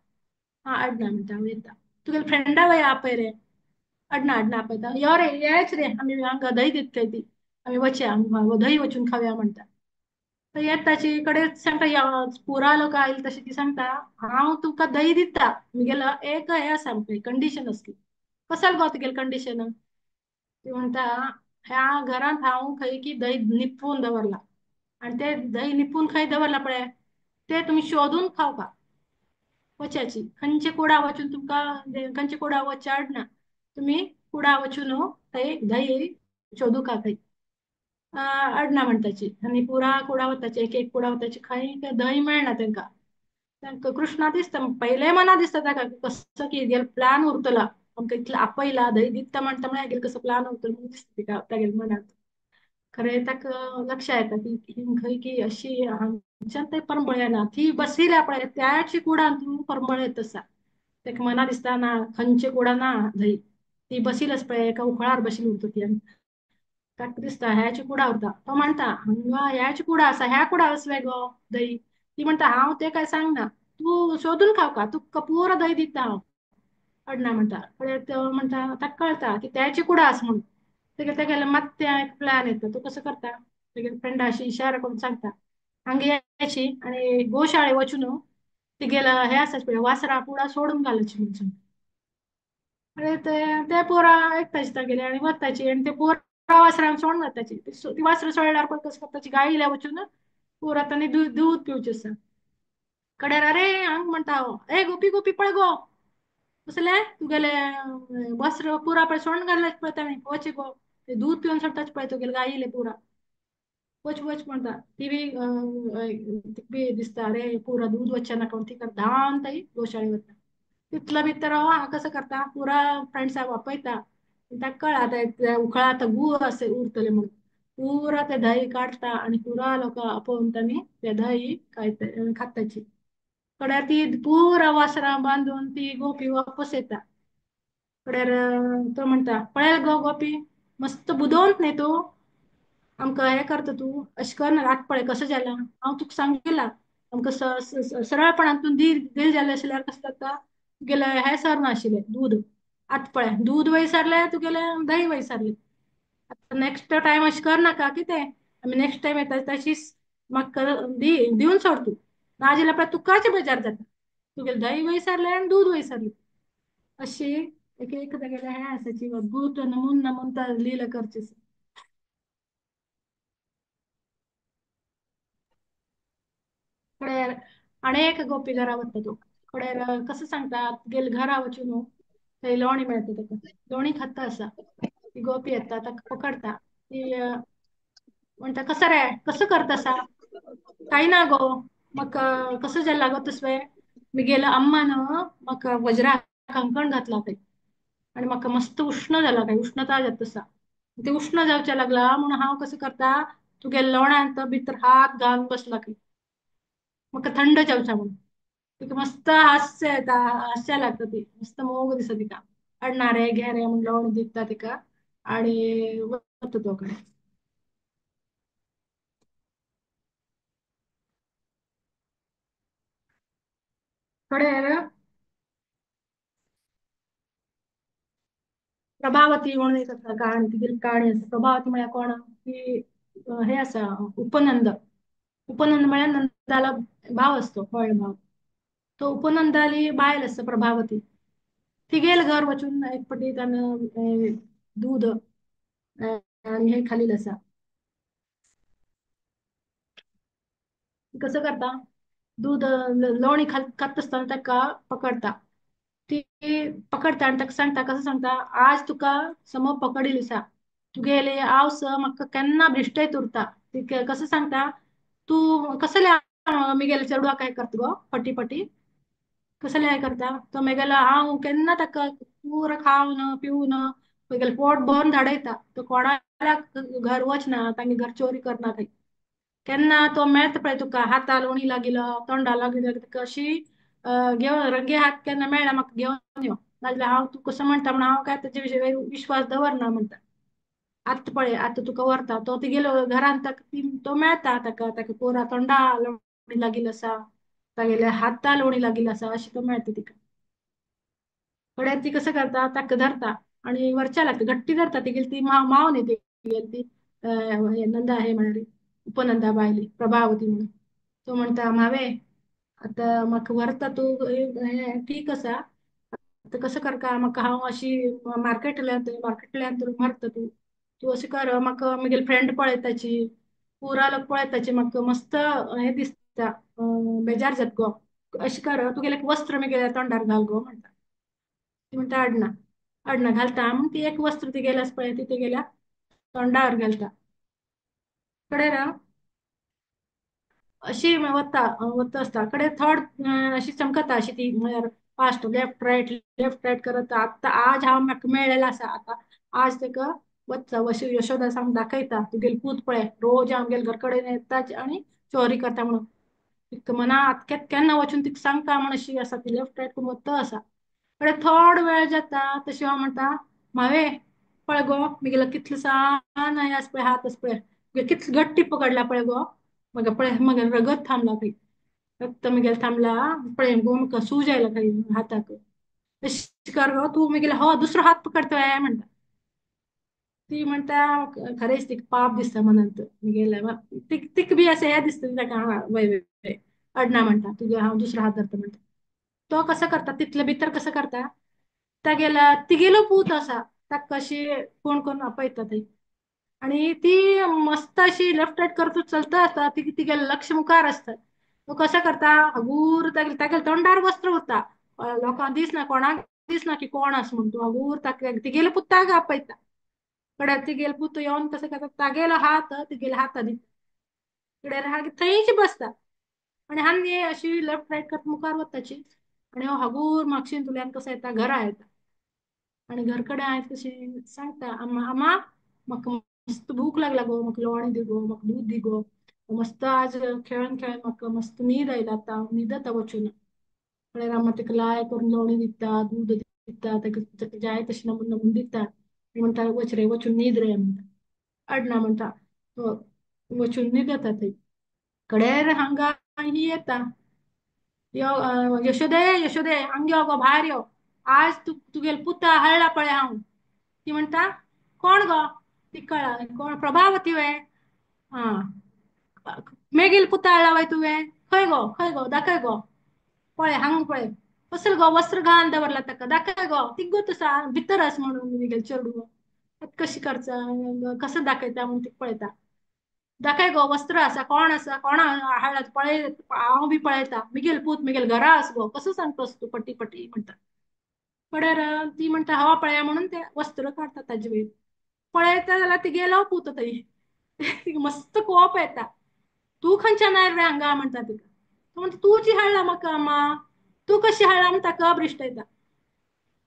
S1: हा आडना म्हणटा हांव येता तुगेले फ्रेंडा वया आपय रे आडना आपयता यो रे येच रे आमी हांगा धंय दिता खंय ती आमी वचया धंय वचून खावया म्हणटा तर येताची कडेन सांगता पुरा लोक आयले तशी ती सांगता हांव तुका धंय दिता म्हगेलो एक हे आसा कंडिशन असली कसल गो तुगेले कंडिशन ती म्हणता ह्या घरांत हांव खंय की धंय निपून दवरला आणि ते धंय निपून खंय दवरला पळय ते तुमी शोधून खावपा वच्याची खंयचे कुडा वचून तुमकां खंयचे कुडा वचचे आडना तुमी कुडा वचून थंय धंय शोधूका खंय आडना म्हणटाची आनी पुरा कुडा वताची एक एक कुडा वताची खंय धंय मेळना तांकां कृष्णा दिसता पयले मना दिसता ताका कसो की गेल प्लान उरतला आमकां इतलो आपयला धंय दिता म्हणटा म्हळ्यार हेगेलो कसो प्लान उरतलो म्हणून दिसता तिका तागेल्या मनांत खरें ताका लक्ष येता की ही खंय की अशी हांगच्यान थंय परंबळ येना ती बसिल्या पळय त्याच कुडान तूं परंबळ येता आसा ताका मना दिसता ना खंयचे कुडा ना धंय ती बसील आसा पळय एका उखळार बशील उरता ती ताका दिसता ह्याची कुडा उरता तो म्हणटा हांगा ह्याची कुडा आसा ह्या कुडा असले गो दही ती म्हणटा हांव ते काय सांगना तूं शोधून खावका तुका पुरो दही दिता हांव अडना म्हणटा कळ्ळें तो म्हणटा ताका कळटा की त्याची कुडा आसा म्हणून तेगेले मात्या एक प्लॅन येता तो कसो करता तेगेले फ्रेंडा अशी इशारा करून सांगता हांगा यायची आणि गोशाळे वचून तिगेला हे आसा पळय वासरा कुडा सोडून घालची म्हणून सांगता अरे ते पोरा ऐकताची तागेले आणि वताची आणि ते पोरा वासरांक सोडून वताची ती वासरा सोडल्यार पण कसं करताची गाईला वचून पोरा तांणी दूध पिवचे आसा कडेर अरे हांग म्हणटा हांव ए गोपी गोपी पळय गो कसले तुगेले वस्त्र पुरा पळय सोडून घालले पळय तांणी वच गो ते दूध पिवन सोडटाच पळय तुगेले गाईले पुरा वच वच म्हणटा ती बी दिसता अरे पुरा दूध वचचे नाका ती धांवन थंय गोशाळेक वता तितलो भितर हांव कसं करता पुरा फ्रेंड्साक वापयता ताका कळा ते उखळा आतां गूळ असे उरतले म्हणून पुरा ते धंय काडटा आणि पुरा लोक आपोवन तांणी ते धंय खाताची कड्यार ती पुरा वासरां बांदून ती गोपी वापस येता कड्यार तो म्हणटा पळय गो गोपी मस्त बुदोवंत न्ही तूं आमकां हें करता तूं अशें करना आतां पळय कसो जाला हांव तुका सांगिला आमकां सरळपणान तूं दिल जालें आसल्यार कसो जाता तुगेले हें सरना आशिल्लें दूद आतां पळय दूद वयसरलें तुगेलें दही वयसरलें आतां नेक्स्ट टायम अशें करनाका कितें आमी नेक्स्ट टायम येता तशीच म्हाका दिवन सोड तूं नाजाल्यार पळय तुकाच बेजार जाता तुगेलें दही वयसरलें आनी दूद वयसरलें अशी एक एक तेगेलें हें आसाची भूत नमून नमून लीला करची कळ्ळें अनेक गोपी घरा वता तो कडे कसं सांगतात गेल घरा वचून थंय लोणी मेळता ताका लोणी खाता असा ती गोपी येता ताका पकडता ती म्हणता कसं रे कसं करता असा काही ना गो मग कसं जाल्ला गो तसवे मी गेलं अम्मान म्हाका वज्रा कंकण घातला थंय आणि म्हाका मस्त उष्ण जाला काय उष्णता जाता तसा ते उष्ण जावच्या लागला म्हणून हांव कसं करता तुगे लोण्यात भितर हात घालून बसला की म्हाका थंड जावच्या म्हणून तिका मस्त हास्य येता हास्य लागतं ती मस्त मोग दिसत तिका अडना रे घे रे म्हणून लोण दिता तिका आणि वता तो कडे कडे प्रभावती म्हणून एक आसा कहाणी तिगेली कहाणी आसा प्रभावती म्हळ्यार कोण ती हे आसा उपनंद उपनंद म्हळ्यार नंदाला भाव असतो पळय भाव तो उपनंदाली बायल आसा प्रभावती तिगेल घर वचून एक पटी त्यानं दूध आणि हे खालील आसा कसं करता दूध लोणी खात असताना ताका पकडता ती पकडता आणि ताका सांगता कसं सांगता आज तुका सम पकडिल आसा तुगेले आवस म्हाका केन्ना बिश्टेत उरता ती कसं सांगता तू कसले मिगेल चेडवा काय करता गो पटी पटी कसले काय करता तो मेगेला हांव केन्ना ताका पुरो खावन पिवन मेगेल पोट भरून धाडयता तो कोणाल्या घर वचना तांगे घर चोरी करना थंय केन्ना तो मेळता पळय तुका हाता लोणी लागिलो तोंडा लागिलो तुका अशी घेवन रंगे हात केन्ना मेळ्ळा म्हाका घेवन यो नाजाल्यार हांव तू कसं म्हणटा म्हणून हांव काय तेजे विशयी विश्वास दवरना म्हणटा आत्ता पळय आतां तुका व्हरता तो तेगेलो घरान तो मेळता ताका ताका पोरा तोंडा लोणी लागिल आसा तागेल्या हाता लोणी लागिल आसा अशें तो मेळटा तिका कडेन ती कसं करता ताका धरता आणि वरच्या लागता गट्टी धरता तेगेली ती माव न्ही तेगेली ती हे नंदा हे म्हणाली उपनंदा बायली प्रभावती म्हणून तो म्हणता म्हावे आता म्हाका व्हरता तू हे ठीक आसा आता कसं करता म्हाका हांव अशी मार्केटल्यान तूं व्हरता तू तू अशें कर म्हाका म्हगेली फ्रेंड पळयताची पुरा लोक पळयताची म्हाका मस्त हे दिसता बेजार जाता गो अशें कर तुगेलें एक वस्त्र म्हगेल्या तोंडार घाल गो म्हणटा ती म्हणटा आडना आडना घालता म्हण ती एक वस्त्र ती गेल्यास पळय ती तेगेल्या तोंडार घालता कळ्ळें अशी वत्ता असता कडे थोड अशी चमकता अशी ती म्हळ्यार फास्ट लेफ्ट राईट करत आता आज हांव म्हाका मेळ्ळेलो आसा आता आज तेका वचचा अशी यशोदा सांग दाखयता तुगेली पूत पळय रोज आमगेले घर कडेन येता आणि चोरी करता म्हणून तिका मना केन्ना वचून तिका सांगता म्हण अशी आसा ती लेफ्ट राईट करून वत्ता आसा कडे थोड वेळ जाता तशी हांव म्हणटा म्हावे पळय गो म्हगेलो कितलो सान हे आस पळय हात आस पळय कितलो गट्टी पकडला पळय गो पळय मगे रगत थांबला खंय रक्त मगेल थांबला पळय गो म्हाका सूज आयला खंय हाताक अशी कर गो तू मगेलो हो दुसरो हात पकडतोय म्हणटा ती म्हणटा खरेंच तिका पाप दिसता मनांत मगेल्या तिक बी अशें हें दिसता ताका वय वय वय अडना म्हणटा तुगे हांव दुसरो हात धरता म्हणटा तो कसं करता तितले भितर कसं करता तागेला तिगेलो पूत आसा ताका कशी कोण कोण आपयता थंय आणि ती मस्त अशी लेफ्ट राईट करत चलता असता ती तिगेलं लक्ष मुखार असतं तो कसं करता अगूर तागेले तोंडार वस्त्र उरता लोकांक दिसना कोणाक दिसना की कोण आस म्हणून तूं अगूर ताका तिगेले पुताक आपयता कडेन तिगेले पुत येवन कसं करता तागेलो हात तिगेल्या हाता दिता कडेन हा थंयच बसता आणि हानी अशी लेफ्ट राईट करता मुखार वताची आणि हो हगूर म्हापशेंतल्यान कसो येता घरा येता आणि घरकडे आहेत कशी सांगता अम्मा अम्मा म्हाका मस्त भूक लागला गो म्हाका लोणी दी गो म्हाका दूध दी गो मस्त आज खेळून खेळून म्हाका मस्त न्हीद आयला आतां हांव न्हिदता वचून कळ्ळें अम्मा तिका लाय करून लोणी दिता दूध दिता ताका जाय तशें नमून नमून दिता आनी म्हणटा वच रे वचून न्हीद रे म्हणटा अडना म्हणटा "हो." वचून न्हिदता थंय कडेर हांगा ही येता यशोदे यशोदे हांगा यो गो भायर यो आज तुगेलो पुता हाडला पळय हांव ती म्हणटा कोण गो ती कळ्ळा कोण प्रभावती वे हा मेगील पुता हाडला वय तुवें खंय गो दाखय गो पळय हांगा पळय कसलो गो वस्त्र घालून दवरला ताका दाखय गो तिगूच आसा भितर आस म्हणून म्हगेल चेडूं कशी करचा कसं दाखयता म्हणून ती पळयता दाखय गो वस्त्र असा कोण असा कोण हळद पळय हांव बी पळयता मिगेल पूत मिगेल घरा आस गो कसं सांगतोस तू पटी पटी म्हणटा. पड्यार ती म्हणटा हवा पळया म्हणून ते वस्त्र काढता ताजे वयर पळयता जाल्यार ती गेलो पूत थंय. तिका मस्त कोप येता. तू खंयच्यान आयला रे हांगा म्हणटा तिका. तो म्हणटा तूची हाडला म्हाका अम्मा. तू कशी हाडला म्हण ताका अब्रिश्ट येता.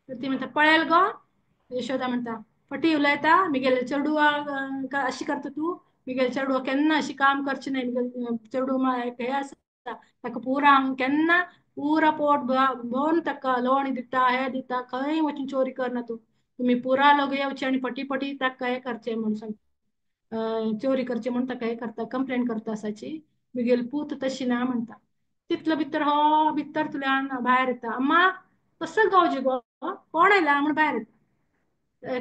S1: तर ती म्हणता पळयल गो. यशोदा म्हणता फटी उलयता मिगेल चेडू अशी करता तू. मिगेल चेडूआ केन्ना अशी काम करची न्हय. मिगेल चेडू हे आसा ताका पुरा हांव केन्ना पुरा पोट भोवन ताका लोणी दिता हे दिता खंय वचून चोरी करना तू. तुम्ही पुरा लोक येवचे आनी पटी पटी ताका हे करचे म्हूण सांग. चोरी करचे म्हूण ताका हे करता कंप्लेंट करता असाची. मिगेल पूत तशी ना म्हणता. तितलो भितर हो भितरतल्यान भायर येता. अम्मा कसं गावचे गो कोण आयला म्हूण भायर येता.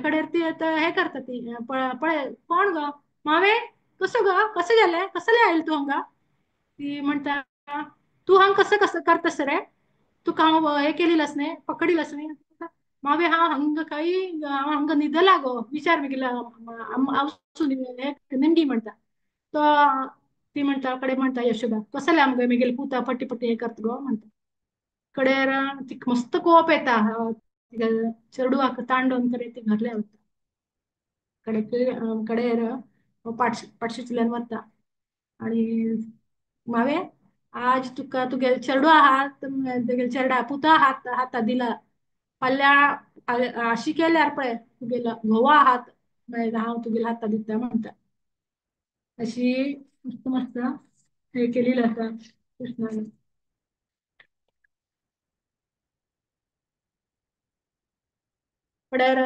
S1: कडेर ती हे करता ती पळय कोण गो मावे कसं ग कसं गेलें कसं आयल तू हांगा. ती म्हणता तू हांग कसं कसं करतस रे. तुका हांव हे केलेलंस न्ही पकडिलस न्ही. मावे हांव हांगा काही हांव हांगा न्हिदला गो विचार मगेला निमगी म्हणता. तो ती म्हणता कडे म्हणता यशोदा कसं आमगे मगेल पुता पट्टी पट्टी हे करता गो म्हणता. कडेर ती मस्त कोप येता. चेडूआक तांडोन करे ती घरले वता. कडेर पाटशींतल्यान वता आणि मावे आज तुका तुगे चेडू आहात तुगे चेडा पुता हाता दिला फाल्या अशी केल्यार पळय तुगेलो घोव आहात मागीर हांव तुगेल्या हाता दिता म्हणटा. अशी मस्त मस्त हे केलेली आसा कृष्णान. फुडेर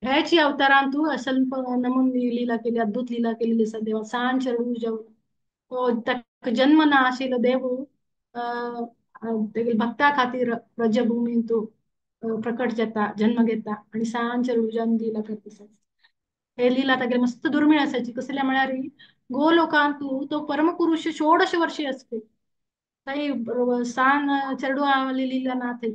S1: ह्याची अवतारान तू असल नमून लीला केली अद्भुत लीला केलेली आसा देवा सांज चेडू जेवन तो ताका जन्म ना आशिल्लो देव तेगे भक्ता खातीर ब्रजभुमीन तू प्रकट जाता जन्म घेता आणि सांज चेडू जन्म दिला करता. हे लीला तागे मस्त दुर्मिळ असायची कसल्या म्हळ्यार गोलोकांत तू तो परमपुरुष 16 वर्षी असते. काही सान चेडू लीला ना थंय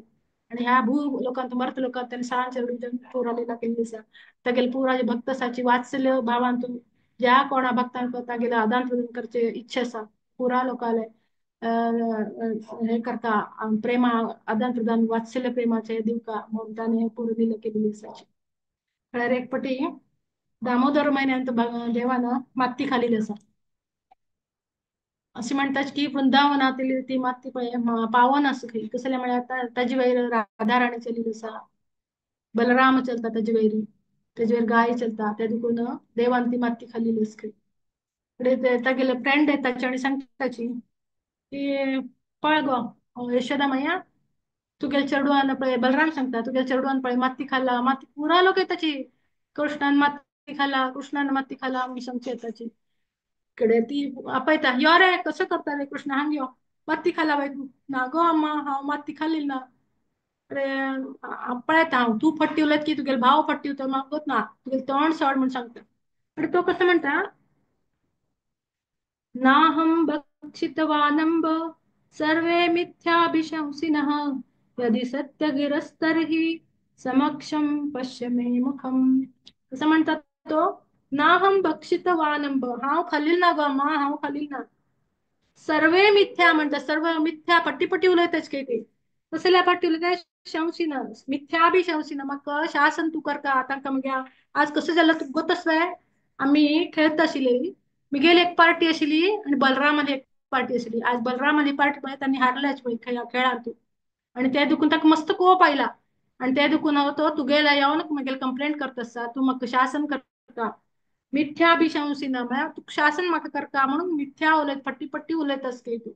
S1: आणि ह्या भू लोकांत मर्त लोकांत त्यांनी सान चेडू जन्म पुरा लीला केल्ली आसा. तागेले पुरा भक्त आसाची वात्सल्य भावान तू ज्या कोणा भक्तांक तागेले आदान प्रदान करचे इच्छा आसा पुरा लोकाले हे करता प्रेमा आदान प्रदान वात्सल्य प्रेमाचे दिवका म्हणून ताणें पुरो लीला केलेली आसाची. म्हळ्यार एक पटी दामोदर महिन्यांत देवान माती खालेली आसा. असे म्हणतात की वृंदावनातील ती माती पावन आसा खंय कसले म्हळ्यार ताजे वयर राधा राणी चलिल्ली आसा. बलराम चलता ताजे वयरी ताजे वयर गाय चलता ते देखून देवान ती माती खाल्लेली आसा खंय. फुडें तागेले फ्रेंड येताची आनी सांगताची की पळय गो यशोदा मैया तुगेले चेडवान पळय बलराम सांगता तुगेले चेडवान पळय माती खाल्ला माती पुरा लोक येताची कृष्णान माती खाल्ला कृष्णान माती खाल्ला म्हूण सांगची येताची. कडे ती आपयता यो रे कसं करता रे कृष्ण हांग यो माती खाला बाय तू ना गो अम्मा हांव माती खाल्ली ना. अरे पळयता हांव तू फट्टी उलयत की तुगेलो भाव फट्टी उलयता म्हाका ना तुगेलें तोंड सोड म्हूण सांगता. अरे तो कसं म्हणटा नाहं भक्षितवानम्ब सर्वे मिथ्याभिशंसिनः यदि सत्यगिरस्तर्हि समक्षम पश्य मे मुखम. कसं म्हणतात तो नाहं भक्षितवानम्ब हांव खाल्ली ना गो अम्मा हांव खाल्ली ना. सर्वे मिथ्या म्हणतात सर्व मिथ्या पट्टी पट्टी उलयताच काही काही कसल्या पट्टी उलयता शंसिन मिथ्या बी शंसिन म्हाका शासन तू करता तांकां मगे आज कसं जाल्यार तुका गोतस आमी खेळत आशिल्ली मिगेल एक पार्टी आशिल्ली आणि बलरामाली एक पार्टी आशिल्ली आज बलरामाली पार्टी पळय तांणी हारल्याच पळय खेळार तू आणि ते देखून ताका मस्त कोप आयला आणि ते देखून तो तुगेला येवन मागीर कंप्लेंट करता आसा तू म्हाका शासन करता मिथ्याभिशंसिन म्हळ्यार तू शासन म्हाका करता म्हणून मिथ्या उलयत पट्टी पट्टी उलयतास काय तू.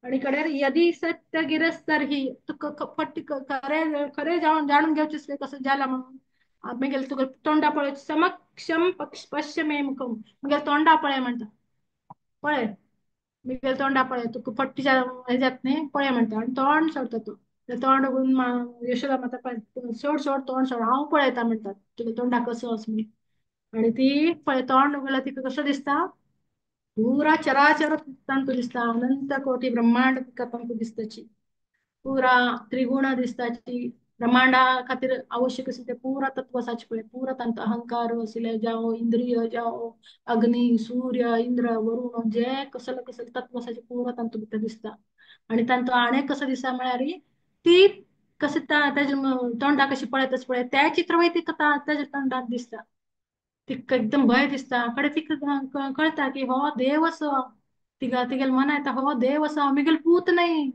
S1: आणि कडेर यदि सत्य गिरस्तर ही तुका पट्टी खरे खरे जाणून घेवचेस कसं जाला म्हणून मागीर तुका तोंडा पळय समक्षम पश्य मे मुखम मागीर तोंडा पळय म्हणटा. पळय मिगेल तोंडा पळय तुका पट्टीच्या हेज्यात न्ही पळय म्हणटा आनी तोंड सोडता तू तोंड यशोदा माता पळय सोड सोड तोंड सोड हांव पळयता म्हणटा तुगे तोंडा कसो आसा म्हणून. आणि ती पळय तोंड उगडल्यार तिका कसो दिसता पूरा चराचर तंतु दिसता अनंत कोटी ब्रह्मांड का तंतु दिसताची पुरा त्रिगुण दिसताची ब्रह्मांडा खातीर आवश्यक असे ते पुरा तत्व साचे पळय पुरा तांचो अहंकार असले जावं इंद्रिय जावं अग्नी सूर्य इंद्र वरुण जे कसलं कसलं तत्व साचे पुरा तांतो भितर दिसता आणि तांचो आणे कसं दिसता म्हळ्यार ती कशी तोंडा कशी पळयत पळय त्या चित्र वय ती त्याच्या तोंडात दिसता तिका एकदम भय दिसता कडे तिका कळता की हो देव असो तिगेल मन येता हो देव असो आमगेल पूत नाही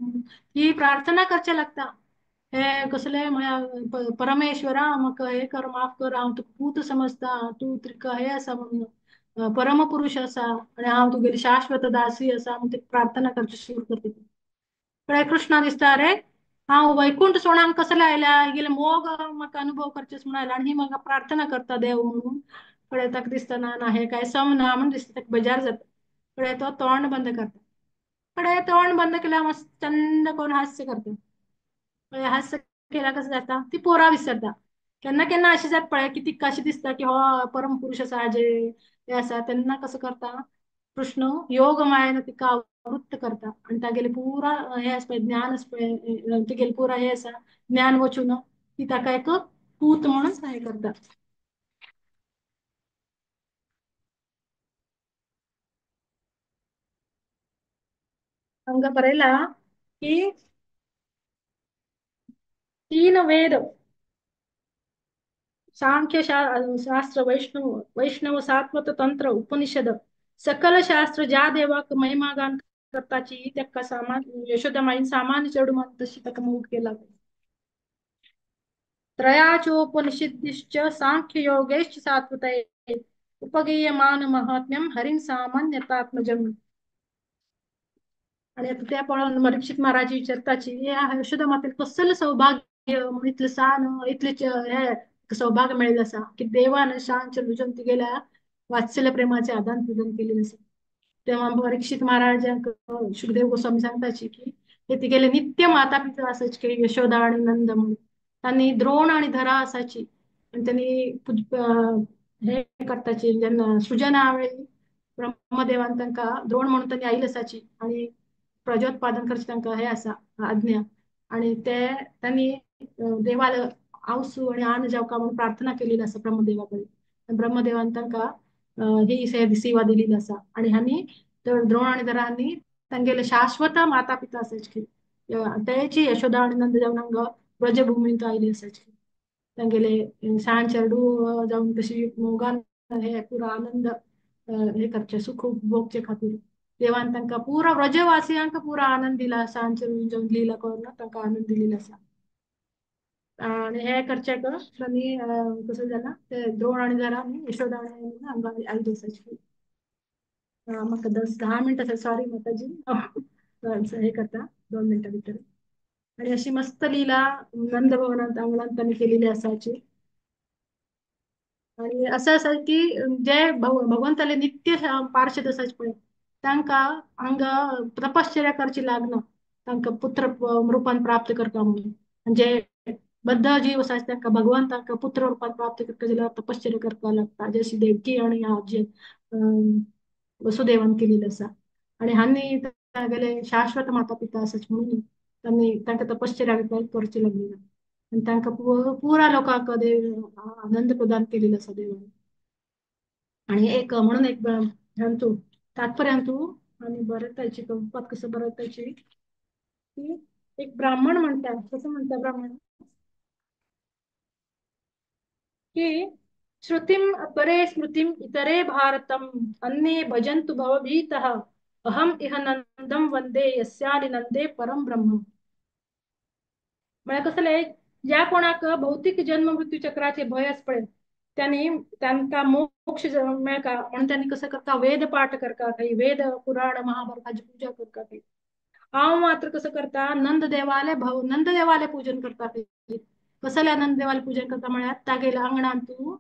S1: ही प्रार्थना करचे लागता हे कसले म्हळ्यार परमेश्वरा म्हाका हे कर माफ कर हांव तुका पूत समजता तू तिका हे आसा म्हणून परमपुरुष असा आणि हांव तुगेली शाश्वत दासी असा म्हणून ती प्रार्थना करची सुरू करता कळ्ळें कृष्णा दिसता रे हांव वैकुंठ सोडांक कसले आयल्या गेले मोग म्हाका अनुभव करचेस म्हणून आयला आणि ही म्हाका प्रार्थना करता देव म्हणून कळ्ळें ताका दिसता ना ना हे काय सम ना म्हणून दिसता ताका बेजार जाता कळ्ळें तो तोंड बंद करता कळ्ळें तोंड बंद केल्यार मस्त चंद करून हास्य करता कळ्ळें हास्य केल्यार कसं जाता ती पोरां विसरता केन्ना केन्ना अशें जाता पळय की ती कशी दिसता की हो परमपुरुष आसा हाजे हे आसा तेन्ना कसं करता कृष्ण योग मायेन तिका आवृत्त करता आणि तागेले पुरा हे आसा पळय ज्ञान आसा पळय तिगेले पुरा हे आसा ज्ञान वचून ती ताका एक पूत म्हणून हे करता हांगा बरयला की तीन वेद सांख्य शास्त्र वैष्णव सात्वत तंत्र उपनिषद सकल शास्त्र ज्या देवाक महिमागान करताची त्या सामान यशोदमाईन सामान्य चढ म्हणून तशी ताका मूट केला त्रयाचोपनिषदिश्च सांख्य योगेश्च सात्वतये उपगीयमान महात्म्यम हरिं सामान्यतात्मजम आणि आता त्या पळून परीक्षित महाराज विचारताची या यशोदा मातेला कसलं सौभाग्य म्हणून इतलं सान इतले हे सौभाग्य मिळेल असा की देवानं शांत भुजन ती गेल्या वात्सल्य प्रेमाचे आदान प्रदान केले असे तेव्हा परीक्षित महाराजांक सुखदेव गोस्वामी सांगताची की हे तिगेले नित्य माता पिता असायचे की यशोदा आणि नंद म्हणून त्यांनी द्रोण आणि धरा असायची आणि त्यांनी हे करताची जेन्ना सृजना वेळी ब्रह्मदेवान तांका द्रोण म्हणून त्यांनी आईल असाची आणि प्रजोत्पादन करचे तांकां हे आसा आज्ञा आणि ते त्यांनी देवाला आवसू आणि आन जावका म्हणून प्रार्थना केलेली आसा ब्रह्मदेवाकडे ब्रह्मदेवान तांकां ही सेवा दिलेली आसा आणि हांनी तर द्रोण आणि धरा हांनी तांगेले शाश्वत माता पिता असायचे त्याची यशोदा आणि नंद जावन हांगा ब्रजभूमीत आयली असायची तांगेले सांड चेडू जावन तशी मोगान हे पुरो आनंद हे करचे सुख भोगचे खातीर देवान तांकां पुरो व्रजवासियांक पुरो आनंद दिला सांड चेडू जावन लीला करून तांकां आनंद दिलेलो आसा आणि हे करच्याक त्यांनी कसं झाला ते द्रोण आणि जरा यशोदा आणि हांगा आयली असायची म्हाका 10 मिनिटं सॉरी माताजी हे करता 2 मिनिटं भितर आणि अशी मस्त लीला नंद भवनात अंगणात त्यांनी केलेली असायची आणि असं असायचं की जे भगवंताले नित्य पार्षद असायचे पळय तांकां हांगा तपश्चर्या करची लागना तांकां पुत्र रूपान प्राप्त करता म्हणून म्हणजे बद्ध जीव असायचे तांकां भगवान तांकां पुत्र रूपात प्राप्त करता जाल्यार तपश्चर्या करपाक लागता जशी देवकी आणि जे वसुदेवान केलेलं असा आणि हानी तागेले शाश्वत माता पिता असाच म्हणून त्यांनी तांकां तपश्चर्या करची लागली आणि तांकां पुरा लोकांक देव आनंद प्रदान केलेला असा देवाने आणि एक म्हणून एक हांतू तात्पर्य हांतू आणि बरतायची कंपात कसं बरतायची की एक ब्राह्मण म्हणता कसं म्हणता ब्राह्मण कि श्रुतिम अपरे स्मृतिम इतरे भारतम अन्ये भजन्तु भवभीतः अहम इह नंदम वंदे यस्यादि नंदे परम ब्रह्म म्हणजे कसं आहे ज्या कोणाक भौतिक जन्म मृत्यू चक्राचे भय पडे त्यांनी त्यांना मोक्ष मेळका म्हणून त्यांनी कसं करता वेद पाठ करता काही वेद पुराण महाभारताची पूजा करता काही हांव मात्र कसं करता नंद देवाले नंद देवाले पूजन करता कसल्या नंद देवाले पूजन करता म्हळ्यार तागेल्या अंगणात तू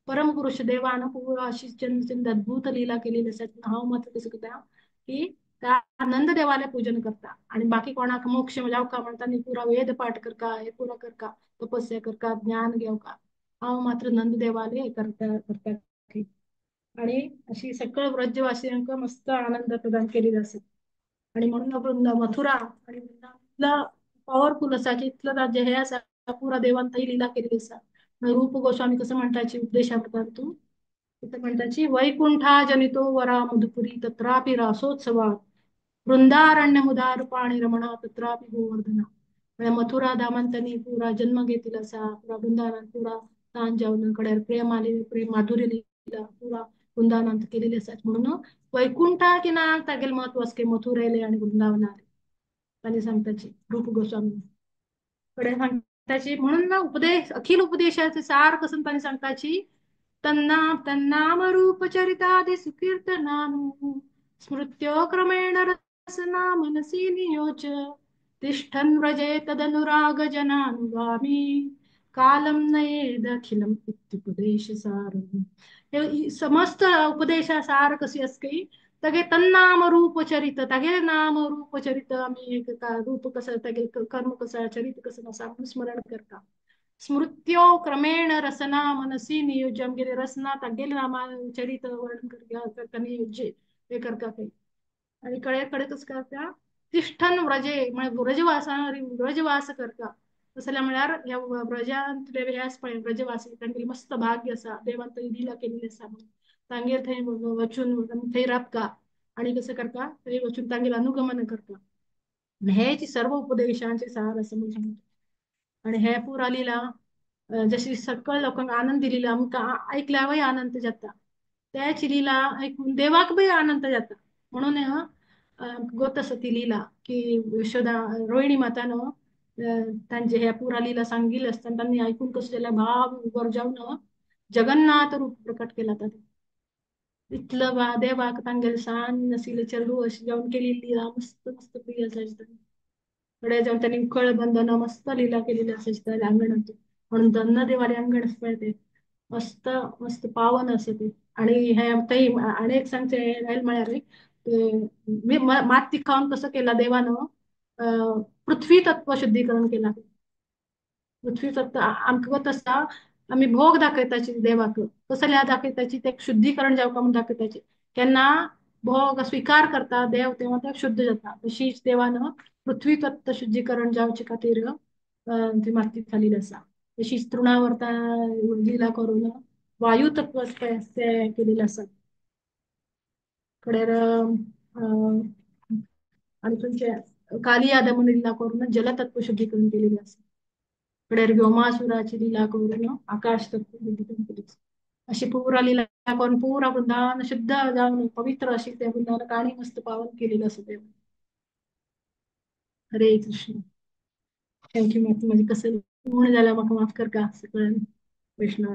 S1: परमपुरुष देवानं पूर्ण अशी चंद अद्भुत लीला केलेली असतात हांव मात्र कसं करता की त्या नंद देवाले पूजन करता आणि बाकी कोणाक मोक्ष जावका म्हणटा नी पुरा वेद पाठ करका हे पुरा करका तपस्या करका ज्ञान घेवका हांव मात्र नंद देवाले करता आणि अशी सकळ व्रजवासियांक मस्त आनंद प्रदान केली जाते. आणि म्हणून मथुरा आणि वृंदावनला पॉवरफुल असा की इथलं राज्य हे असा पुरा देवांतही लीला केलेली असा. रूप गोस्वामी कसं म्हणताची उपदेशातून तिथं म्हणताची वैकुंठा जनितो वरा मधुपुरी तत्रापि रासोत्सवा वृंदारण्य मुदार पाणी रमणा तत्रापि गोवर्धना. म्हणजे मथुरा धामांतनी पुरा जन्म घेतील असा पुरा वृंदावन पुरा तान जाऊन कड्यार प्रेम आले प्रेम माधुर्य लिहिला पुरा वृंदावनांत केलेले असतात म्हणून वैकुंठा की ना तागेल महत्व असके मथुरेले आणि वृंदावनाले त्यांनी सांगताची रूप गोस्वामी कडे सांगताची म्हणून ना उपदेश अखिल उपदेशाचे सार कसं त्यांनी सांगताची तन्ना तन्नाम रूप चरितादि सुकीर्तनानु स्मृत्यो क्रमेण रसना मनसि नियोच तिष्ठन् व्रजे तदनुराग जनानुगामी कालम नयेदखिलम इत्युपदेश सारम. हे समस्त उपदेशा सार कशी असते तगे तन्नाम रूप चरित तगे नाम रूप चरित आम्ही रूप कसं तगे कर्म कसं चरित कसं असं स्मरण करता स्मृत्यो क्रमेण रसना मनसी नियोजन गेले रसना तगेल नामा चरित वर्णन करता नियोज्य हे करता काही आणि कडे कडेच करता तिष्ठन व्रजे म्हणजे व्रजवास करता तसल्या म्हळ्यार ह्या व्रजांत ह्याच पळय व्रजवासी तांगेली मस्त भाग्य असा देवान थंय दिला केलेली असा तांगेर थंय वचून थंय राबता आणि कसं करता थंय वचून तांगेल अनुगमन करता हेची सर्व उपदेशांचे सार असं म्हणजे आणि हे पुरा लिला जशी सकळ लोकांना आनंद दिलेला आमकां ऐकल्यावरही आनंद जाता त्याची लीला ऐकून देवाक बी आनंद जाता म्हणून गोत असं ती लीला की यशोदा रोहिणी मातानं त्यांचे ह्या पुरा लीला सांगितलं असताना त्यांनी ऐकून कसं त्याला भाव वर जाऊन जगन्नाथ रूप प्रकट केला जातो इथलं देवाक तांगेल सान नसिले चलू अशी जाऊन केलेली लीला मस्त मस्त प्रिय असायची कडे जाऊन त्यांनी कळबंधन मस्त लीला केलेली असायची त्या अंगणात म्हणून धन्न देवाले अंगण पळते मस्त मस्त पावन असं ते आणि हे ताई अनेक सांगते राहील म्हळ्यार ते माती खाऊन कसं केला देवानं पृथ्वी तत्व शुद्धीकरण केला पृथ्वी तत्व आमक तसा आम्ही भोग दाखयताची देवाक कसल्या दाखयताची ते शुद्धीकरण जावका म्हणून दाखयताची केन्ना भोग स्वीकार करता देव तेव्हा ते शुद्ध जाता तशीच देवानं पृथ्वी तत्व शुद्धीकरण जावचे खातीर ती माती खाली असा तशीच तृणावर्ता लीला करून वायू तत्व ते केलेलं असत कडेर आणि तुमचे कालिया दमन लीला करून जलतत्व शुद्धीकरण केलेले असत कडेर व्योमासुराची लीला करून आकाश तत्व शुद्धीकरण केले अशी पुरा लीला करून पुरा वृंदावन शुद्ध जाऊन पवित्र अशी त्या वृंदावन काणी मस्त पावन केलेलं असं ते हरे कृष्ण थँक्यू माता म्हणजे कसं म्हणून झालं मग माफ कर का सगळं वैष्णव